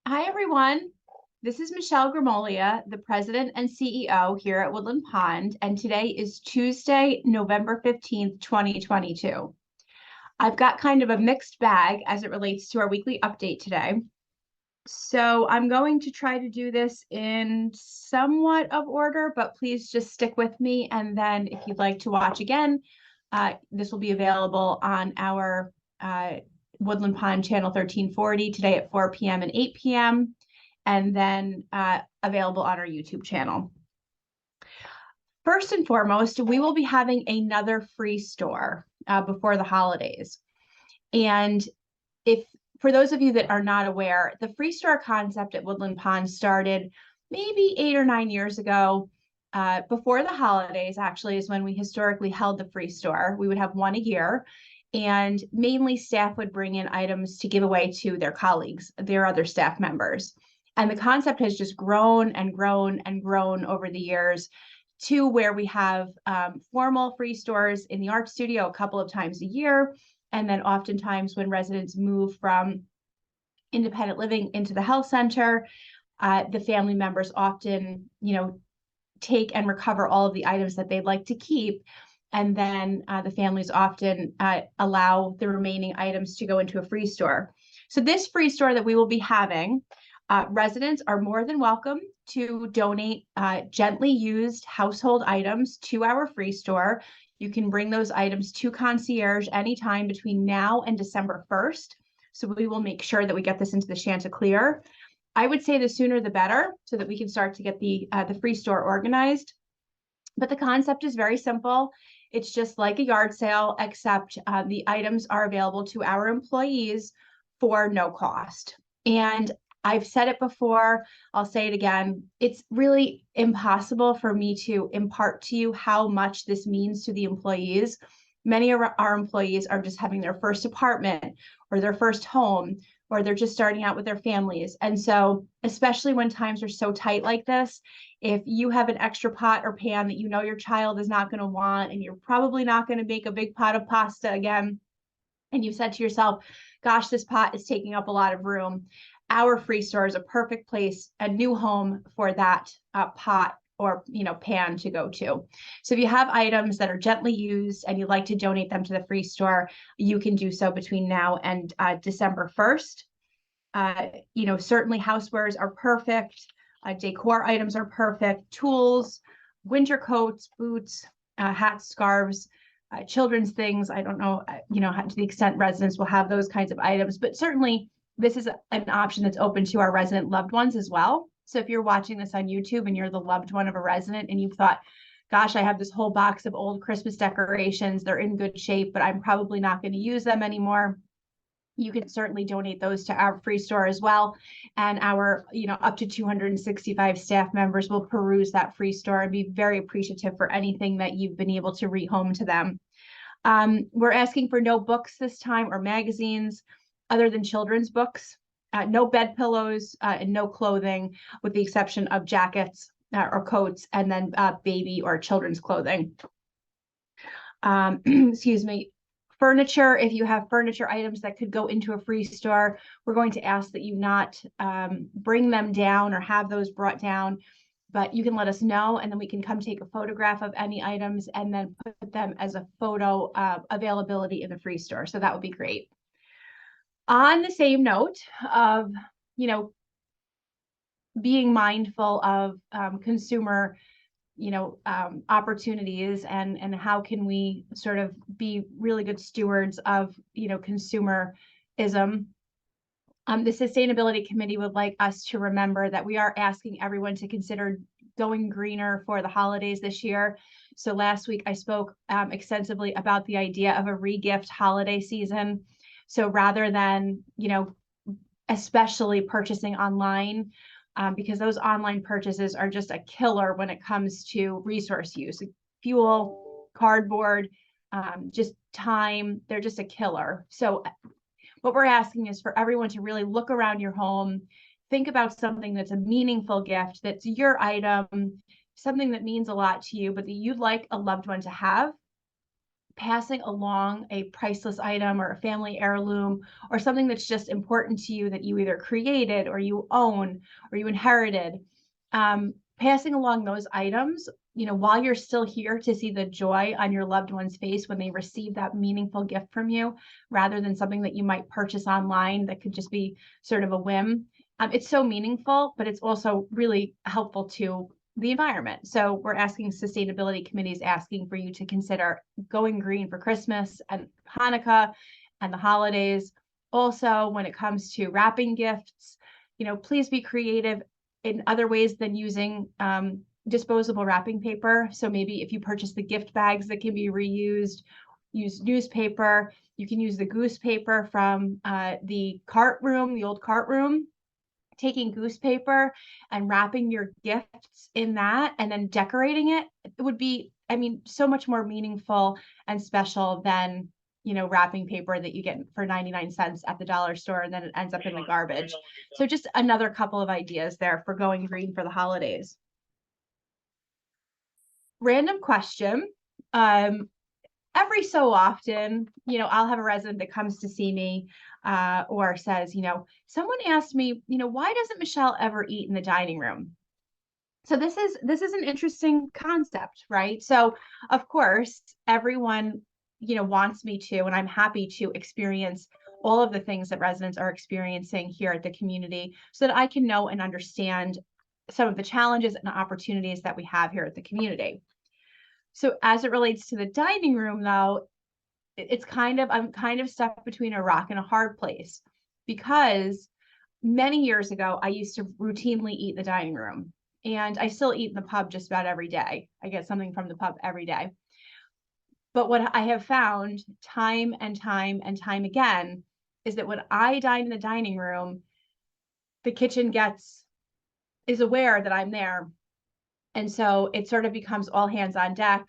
Hi, everyone. This is Michelle Grimolia, the President and CEO here at Woodland Pond, and today is Tuesday, November 15th, 2022. I've got kind of a mixed bag as it relates to our weekly update today. So I'm going to try to do this in somewhat of order, but please just stick with me. And then if you'd like to watch again, this will be available on our Woodland Pond channel 1340 today at 4 p.m. and 8 p.m. and then available on our YouTube channel. First and foremost, we will be having another free store before the holidays. And if for those of you that are not aware, the free store concept at Woodland Pond started maybe 8 or 9 years ago. Before the holidays, actually, is when we historically held the free store. We would have one a year, and mainly staff would bring in items to give away to their colleagues, their other staff members. And the concept has just grown and grown and grown over the years to where we have formal free stores in the art studio a couple of times a year. And then oftentimes when residents move from independent living into the health center, the family members often, take and recover all of the items that they'd like to keep. And then the families often allow the remaining items to go into a free store. So this free store that we will be having, residents are more than welcome to donate gently used household items to our free store. You can bring those items to concierge anytime between now and December 1st. So we will make sure that we get this into the Chanticleer. I would say the sooner the better so that we can start to get the free store organized. But the concept is very simple. It's just like a yard sale, except the items are available to our employees for no cost. And I've said it before, I'll say it again. It's really impossible for me to impart to you how much this means to the employees. Many of our employees are just having their first apartment or their first home, or they're just starting out with their families. And so, especially when times are so tight like this, if you have an extra pot or pan that you know your child is not going to want, and you're probably not going to make a big pot of pasta again, and you've said to yourself, gosh, this pot is taking up a lot of room, our free store is a perfect place, a new home for that pot or pan to go to. So if you have items that are gently used and you'd like to donate them to the free store, you can do so between now and December 1st. Certainly housewares are perfect. Decor items are perfect. Tools, winter coats, boots, hats, scarves, children's things. I don't know, to the extent residents will have those kinds of items, but certainly this is an option that's open to our resident loved ones as well. So if you're watching this on YouTube and you're the loved one of a resident and you've thought, gosh, I have this whole box of old Christmas decorations, they're in good shape, but I'm probably not going to use them anymore, you can certainly donate those to our free store as well. And our, up to 265 staff members will peruse that free store and be very appreciative for anything that you've been able to rehome to them. We're asking for no books this time or magazines other than children's books, no bed pillows, and no clothing, with the exception of jackets or coats, and then baby or children's clothing. Excuse me. Furniture, if you have furniture items that could go into a free store, we're going to ask that you not bring them down or have those brought down, but you can let us know, and then we can come take a photograph of any items and then put them as a photo availability in the free store. So that would be great. On the same note of, being mindful of consumer opportunities and how can we sort of be really good stewards of, consumerism. The Sustainability Committee would like us to remember that we are asking everyone to consider going greener for the holidays this year. So last week I spoke extensively about the idea of a regift holiday season. So rather than, especially purchasing online, because those online purchases are just a killer when it comes to resource use, fuel, cardboard, just time, they're just a killer. So what we're asking is for everyone to really look around your home, think about something that's a meaningful gift, that's your item, something that means a lot to you, but that you'd like a loved one to have. passing along a priceless item or a family heirloom or something that's just important to you that you either created or you own or you inherited, passing along those items, while you're still here, to see the joy on your loved one's face when they receive that meaningful gift from you, rather than something that you might purchase online that could just be sort of a whim. It's so meaningful, but it's also really helpful to the environment. So we're asking sustainability committees, asking for you to consider going green for Christmas and Hanukkah and the holidays. Also, when it comes to wrapping gifts, please be creative in other ways than using disposable wrapping paper. So maybe if you purchase the gift bags that can be reused, use newspaper. You can use the goose paper from the old cart room. Taking goose paper and wrapping your gifts in that and then decorating it would be, so much more meaningful and special than, wrapping paper that you get for 99 cents at the dollar store and then it ends up in the garbage. So just another couple of ideas there for going green for the holidays. Random question. Every so often, I'll have a resident that comes to see me or says, someone asked me, why doesn't Michelle ever eat in the dining room? So this is an interesting concept, right? So of course, everyone, wants me to, and I'm happy to experience all of the things that residents are experiencing here at the community so that I can know and understand some of the challenges and opportunities that we have here at the community. So as it relates to the dining room, though, I'm kind of stuck between a rock and a hard place, because many years ago, I used to routinely eat in the dining room, and I still eat in the pub just about every day. I get something from the pub every day. But what I have found time and time and time again is that when I dine in the dining room, the kitchen is aware that I'm there. And so it sort of becomes all hands on deck.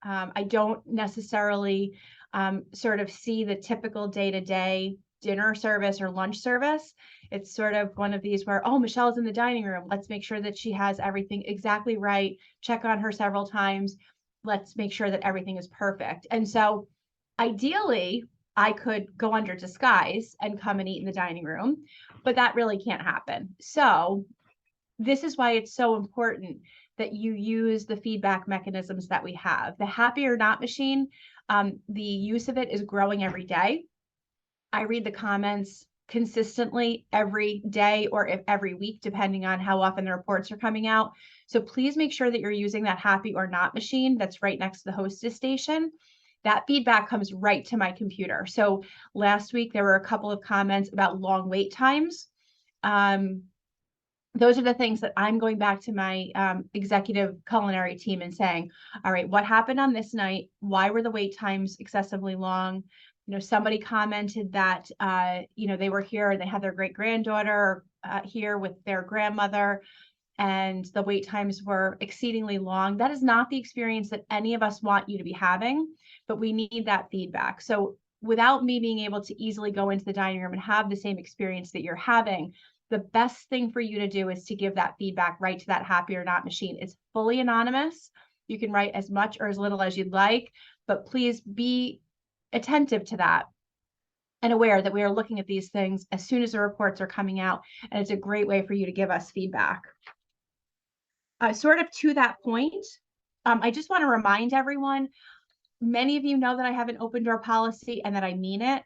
I don't necessarily sort of see the typical day-to-day dinner service or lunch service. It's sort of one of these where, oh, Michelle's in the dining room. Let's make sure that she has everything exactly right. Check on her several times. Let's make sure that everything is perfect. And so ideally, I could go under disguise and come and eat in the dining room, but that really can't happen. So this is why it's so important that you use the feedback mechanisms that we have. The Happy or Not machine, the use of it is growing every day. I read the comments consistently every day or every week, depending on how often the reports are coming out. So please make sure that you're using that Happy or Not machine that's right next to the hostess station. That feedback comes right to my computer. So last week, there were a couple of comments about long wait times. Those are the things that I'm going back to my executive culinary team and saying, all right, what happened on this night? Why were the wait times excessively long? Somebody commented that, they were here and they had their great granddaughter here with their grandmother, and the wait times were exceedingly long. That is not the experience that any of us want you to be having, but we need that feedback. So without me being able to easily go into the dining room and have the same experience that you're having, the best thing for you to do is to give that feedback right to that Happy or Not machine. It's fully anonymous. You can write as much or as little as you'd like, but please be attentive to that and aware that we are looking at these things as soon as the reports are coming out, and it's a great way for you to give us feedback. Sort of to that point, I just want to remind everyone, many of you know that I have an open door policy and that I mean it.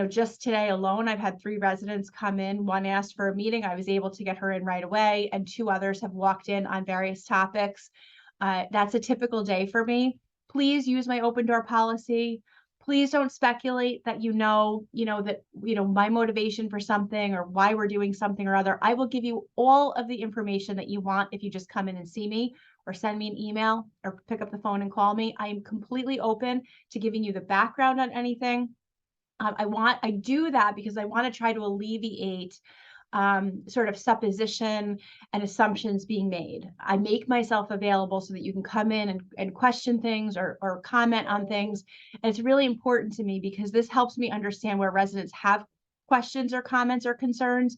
Just today alone, I've had 3 residents come in. One asked for a meeting. I was able to get her in right away, and 2 others have walked in on various topics. That's a typical day for me. Please use my open door policy. Please don't speculate that my motivation for something or why we're doing something or other. I will give you all of the information that you want if you just come in and see me or send me an email or pick up the phone and call me. I am completely open to giving you the background on anything. I do that because I want to try to alleviate sort of supposition and assumptions being made. I make myself available so that you can come in and question things or comment on things. And it's really important to me because this helps me understand where residents have questions or comments or concerns.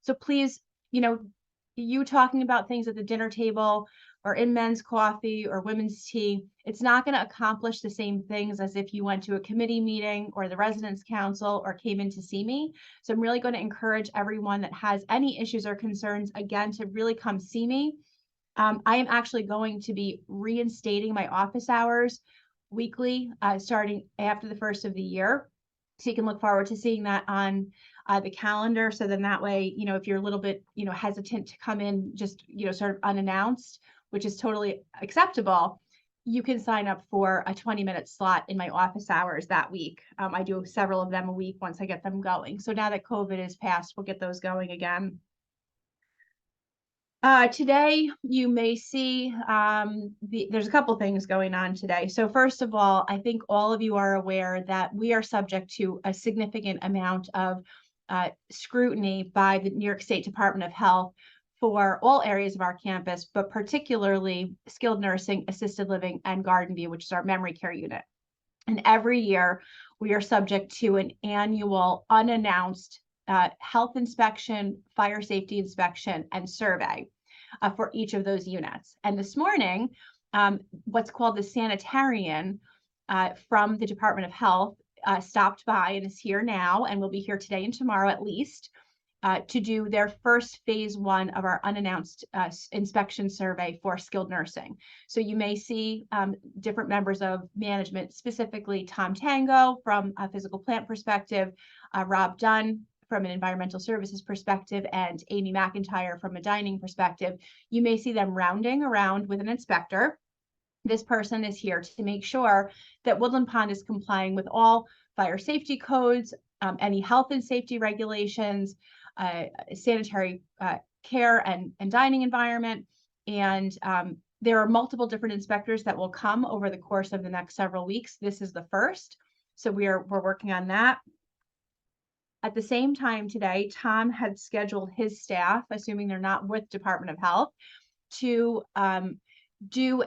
So please, you talking about things at the dinner table or in men's coffee or women's tea, it's not going to accomplish the same things as if you went to a committee meeting or the residence council or came in to see me. So I'm really going to encourage everyone that has any issues or concerns, again, to really come see me. I am actually going to be reinstating my office hours weekly, starting after the first of the year. So you can look forward to seeing that on the calendar. So then that way, if you're a little bit, hesitant to come in just, sort of unannounced, which is totally acceptable, you can sign up for a 20-minute slot in my office hours that week. I do several of them a week once I get them going. So now that COVID is past, we'll get those going again. Today, you may see there's a couple things going on today. So first of all, I think all of you are aware that we are subject to a significant amount of scrutiny by the New York State Department of Health for all areas of our campus, but particularly skilled nursing, assisted living, and Garden View, which is our memory care unit. And every year, we are subject to an annual unannounced health inspection, fire safety inspection, and survey for each of those units. And this morning, what's called the sanitarian from the Department of Health stopped by and is here now and will be here today and tomorrow at least to do their first phase 1 of our unannounced inspection survey for skilled nursing. So you may see different members of management, specifically Tom Tango from a physical plant perspective, Rob Dunn from an environmental services perspective, and Amy McIntyre from a dining perspective. You may see them rounding around with an inspector. This person is here to make sure that Woodland Pond is complying with all fire safety codes, any health and safety regulations, sanitary care and dining environment. And there are multiple different inspectors that will come over the course of the next several weeks. This is the first. So we're working on that. At the same time today, Tom had scheduled his staff, assuming they're not with Department of Health, to do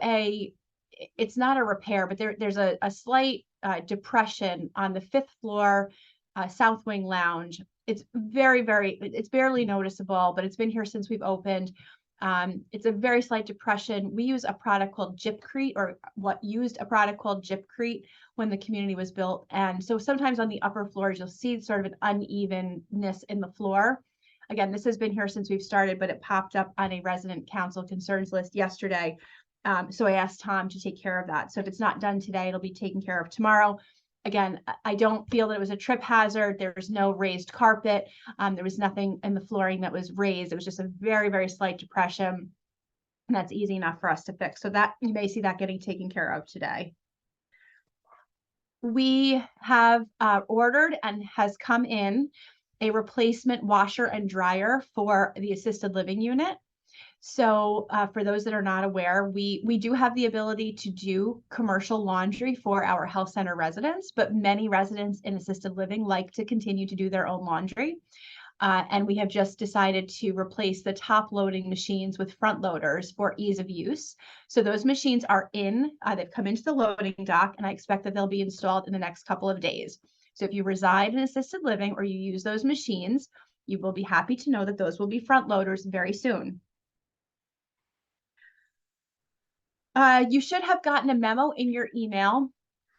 it's not a repair, but there's a slight depression on the 5th floor South Wing Lounge. It's it's barely noticeable, but it's been here since we've opened. It's a very slight depression. We use a product called Gypcrete, or used a product called Gypcrete when the community was built. And so sometimes on the upper floors, you'll see sort of an unevenness in the floor. Again, this has been here since we've started, but it popped up on a resident council concerns list yesterday. So I asked Tom to take care of that. So if it's not done today, it'll be taken care of tomorrow. Again, I don't feel that it was a trip hazard. There's no raised carpet. There was nothing in the flooring that was raised. It was just a very slight depression. And that's easy enough for us to fix. So that you may see that getting taken care of today. We have ordered and has come in a replacement washer and dryer for the assisted living unit. So for those that are not aware, we do have the ability to do commercial laundry for our health center residents, but many residents in assisted living like to continue to do their own laundry. And we have just decided to replace the top loading machines with front loaders for ease of use. So those machines are they've come into the loading dock, and I expect that they'll be installed in the next couple of days. So if you reside in assisted living or you use those machines, you will be happy to know that those will be front loaders very soon. You should have gotten a memo in your email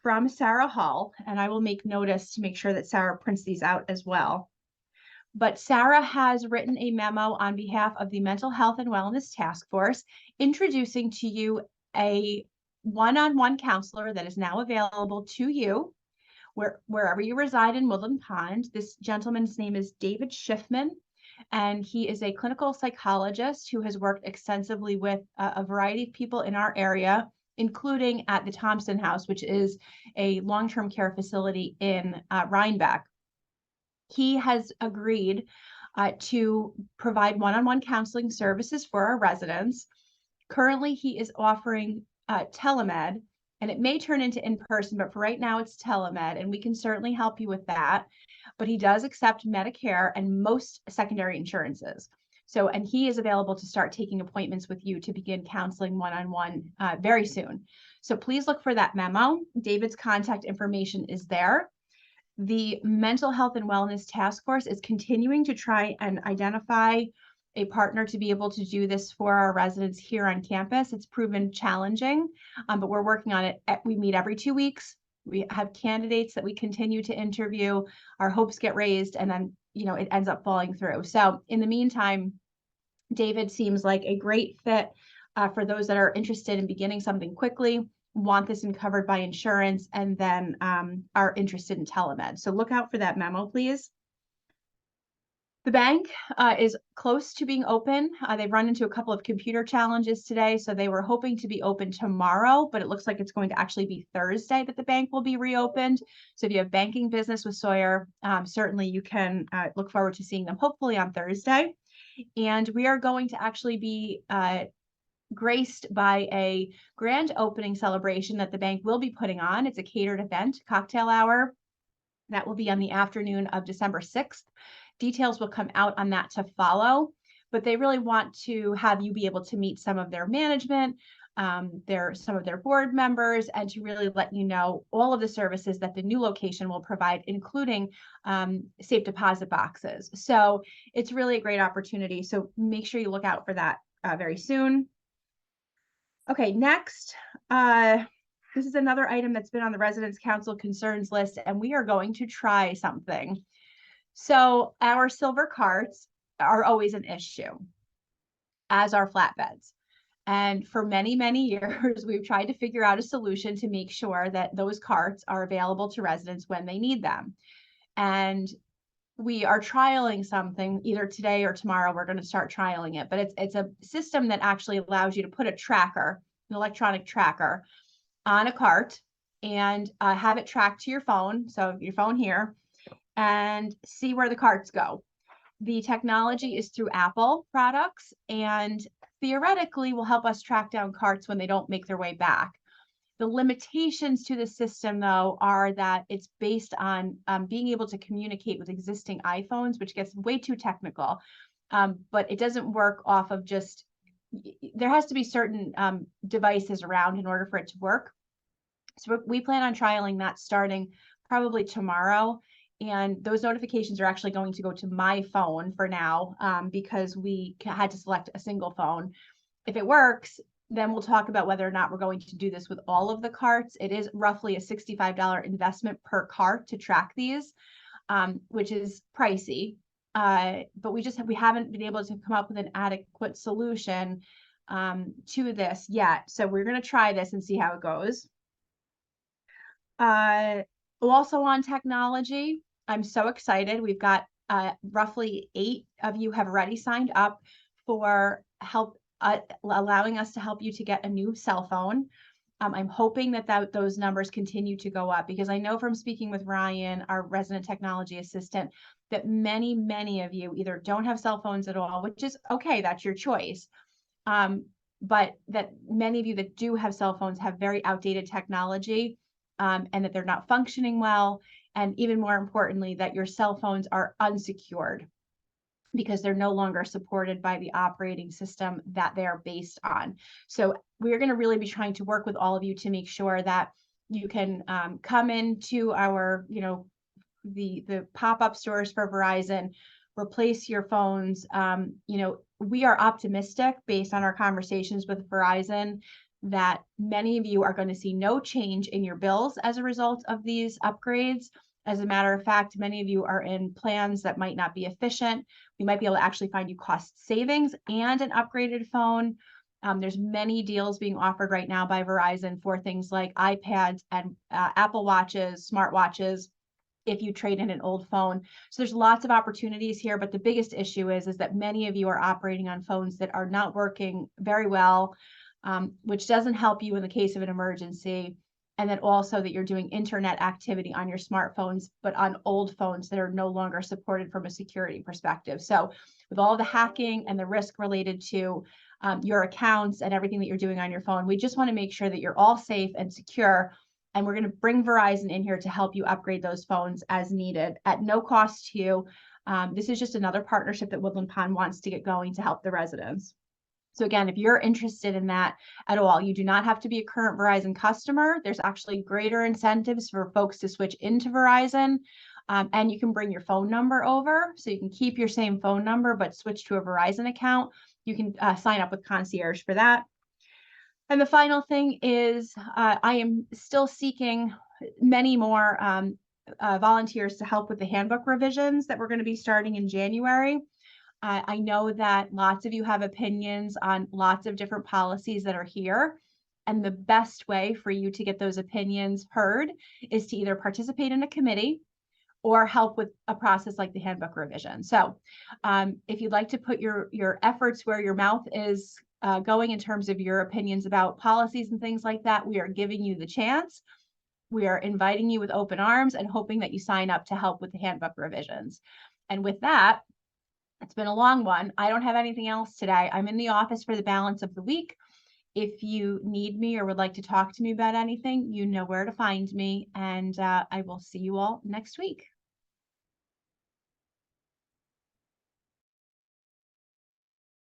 from Sarah Hull, and I will make notice to make sure that Sarah prints these out as well. But Sarah has written a memo on behalf of the Mental Health and Wellness Task Force, introducing to you a one-on-one counselor that is now available to you wherever you reside in Woodland Pond. This gentleman's name is David Schiffman, and he is a clinical psychologist who has worked extensively with a variety of people in our area, including at the Thompson House, which is a long-term care facility in Rhinebeck. He has agreed to provide one-on-one counseling services for our residents. Currently, he is offering telemed, and it may turn into in-person, but for right now it's telemed, and we can certainly help you with that. But he does accept Medicare and most secondary insurances. So, and he is available to start taking appointments with you to begin counseling one-on-one very soon. So please look for that memo. David's contact information is there. The Mental Health and Wellness Task Force is continuing to try and identify a partner to be able to do this for our residents here on campus. It's proven challenging, but we're working on it. We meet every 2 weeks. We have candidates that we continue to interview. Our hopes get raised, and then, it ends up falling through. So in the meantime, David seems like a great fit for those that are interested in beginning something quickly, want this covered by insurance, and then are interested in telemed. So look out for that memo, please. The bank is close to being open. They've run into a couple of computer challenges today, so they were hoping to be open tomorrow, but it looks like it's going to actually be Thursday that the bank will be reopened. So if you have banking business with Sawyer, certainly you can look forward to seeing them hopefully on Thursday. And we are going to actually be graced by a grand opening celebration that the bank will be putting on. It's a catered event, cocktail hour. That will be on the afternoon of December 6th. Details will come out on that to follow, but they really want to have you be able to meet some of their management, some of their board members, and to really let you know all of the services that the new location will provide, including safe deposit boxes. So it's really a great opportunity. So make sure you look out for that very soon. Okay, next, this is another item that's been on the Residents Council concerns list, and we are going to try something. So our silver carts are always an issue, as are flatbeds. And for many, many years, we've tried to figure out a solution to make sure that those carts are available to residents when they need them. And we are trialing something either today or tomorrow. We're going to start trialing it, but it's a system that actually allows you to put a tracker, an electronic tracker, on a cart and have it tracked to your phone. So your phone here, and see where the carts go. The technology is through Apple products and theoretically will help us track down carts when they don't make their way back. The limitations to the system, though, are that it's based on being able to communicate with existing iPhones, which gets way too technical, but it doesn't work off of just, there has to be certain devices around in order for it to work. So we plan on trialing that starting probably tomorrow. And those notifications are actually going to go to my phone for now because we had to select a single phone. If it works, then we'll talk about whether or not we're going to do this with all of the carts. It is roughly a $65 investment per cart to track these, which is pricey. But we haven't been able to come up with an adequate solution to this yet. So we're going to try this and see how it goes. Also on technology, I'm so excited. We've got roughly 8 of you have already signed up for help, allowing us to help you to get a new cell phone. I'm hoping that those numbers continue to go up, because I know from speaking with Ryan, our resident technology assistant, that many, many of you either don't have cell phones at all, which is okay, that's your choice. But that many of you that do have cell phones have very outdated technology, and that they're not functioning well. And even more importantly, that your cell phones are unsecured because they're no longer supported by the operating system that they're based on. So we're going to really be trying to work with all of you to make sure that you can come into our, the pop-up stores for Verizon, replace your phones. We are optimistic based on our conversations with Verizon that many of you are going to see no change in your bills as a result of these upgrades. As a matter of fact, many of you are in plans that might not be efficient. We might be able to actually find you cost savings and an upgraded phone. There's many deals being offered right now by Verizon for things like iPads and Apple Watches, smartwatches, if you trade in an old phone. So there's lots of opportunities here, but the biggest issue is that many of you are operating on phones that are not working very well, which doesn't help you in the case of an emergency. And then also that you're doing internet activity on your smartphones, but on old phones that are no longer supported from a security perspective. So with all the hacking and the risk related to your accounts and everything that you're doing on your phone, we just want to make sure that you're all safe and secure. And we're going to bring Verizon in here to help you upgrade those phones as needed at no cost to you. This is just another partnership that Woodland Pond wants to get going to help the residents. So again, if you're interested in that at all, you do not have to be a current Verizon customer. There's actually greater incentives for folks to switch into Verizon. And you can bring your phone number over, so you can keep your same phone number, but switch to a Verizon account. You can sign up with Concierge for that. And the final thing is I am still seeking many more volunteers to help with the handbook revisions that we're going to be starting in January. I know that lots of you have opinions on lots of different policies that are here. And the best way for you to get those opinions heard is to either participate in a committee or help with a process like the handbook revision. So if you'd like to put your efforts where your mouth is going in terms of your opinions about policies and things like that, we are giving you the chance. We are inviting you with open arms and hoping that you sign up to help with the handbook revisions. And with that, it's been a long one. I don't have anything else today. I'm in the office for the balance of the week. If you need me or would like to talk to me about anything, you know where to find me. And I will see you all next week.